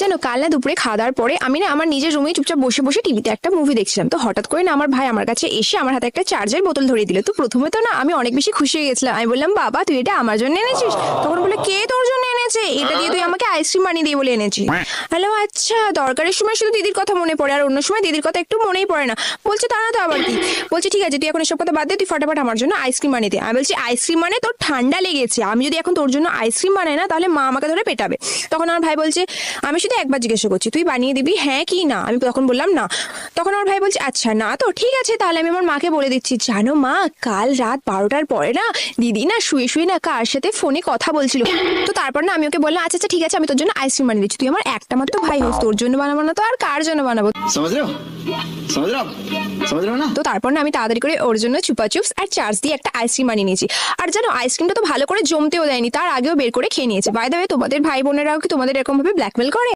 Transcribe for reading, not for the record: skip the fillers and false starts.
জানো কাল না দুপুরে খাওয়া দাওয়ার পরে আমি না আমার নিজের রুমে চুপচাপ বসে বসে টিভিতে একটা মুভি দেখছিলাম। তো হঠাৎ করে না আমার ভাই আমার কাছে এসে আমার হাতে একটা চার্জের বোতল ধরিয়ে দিল। তো প্রথমে তো না আমি অনেক বেশি খুশি হয়ে গেছিলাম। আমি বললাম বাবা তুই এটা আমার জন্য এনেছিস? তখন বলে কে তোর জন্য এনেছে? এটা দিয়ে তুই আমাকে আইসক্রিম বানিয়ে দিয়ে বলে এনেছিস। হ্যালো আচ্ছা, দরকারের সময় শুধু দিদির কথা মনে পড়ে আর অন্য সময় দিদির কথা একটু মনেই পড়ে না। বলছে তা না তো আবার কি? বলছে ঠিক আছে তুই এখন এসব কথা বাদ দে, তুই ফটাফট আমার জন্য আইসক্রিম বানিয়ে দে। আমি বলছি আইসক্রিম মানে তোর ঠান্ডা লেগেছে, আমি যদি এখন তোর জন্য আইসক্রিম বানাই না তাহলে মা আমাকে ধরে পেটাবে। তখন আমার ভাই বলছে আমি শুধু একবার জিজ্ঞাসা করছি তুই বানিয়ে দিবি হ্যাঁ কি না? আমি তখন বললাম না। তখন আমার ভাই বলছে আচ্ছা না তো ঠিক আছে তাহলে আমি আমার মাকে বলে দিচ্ছি। জানো মা কাল রাত 12টার পরে না দিদি না শুয়ে শুয়ে না কার সাথে ফোনে কথা বলছিল। তো তারপর না আমি ওকে বললাম আচ্ছা আচ্ছা ঠিক আছে আমি তোর জন্য আইসক্রিম বানিয়ে দিচ্ছি, তুই আমার একটা মাত্র ভাই হোস, তোর জন্য বানাবো না তো আর কার জন্য বানাবো? समझ रहे हो समझ रहे हो ना। তো তারপর না আমি তাড়াতাড়ি করে ওর জন্য চুপা চিপস আর চার্জ দিয়ে একটা আইসক্রিম বানিয়ে নিয়েছি। আর জানো আইসক্রিমটা তো ভালো করে জমতেও দেয়নি, তার আগেও বের করে খেয়ে নিয়েছে। বাই দ্য ওয়ে তোমাদের ভাই বোনেরাও কি তোমাদের এরকম ভাবে ব্ল্যাকমেল করে?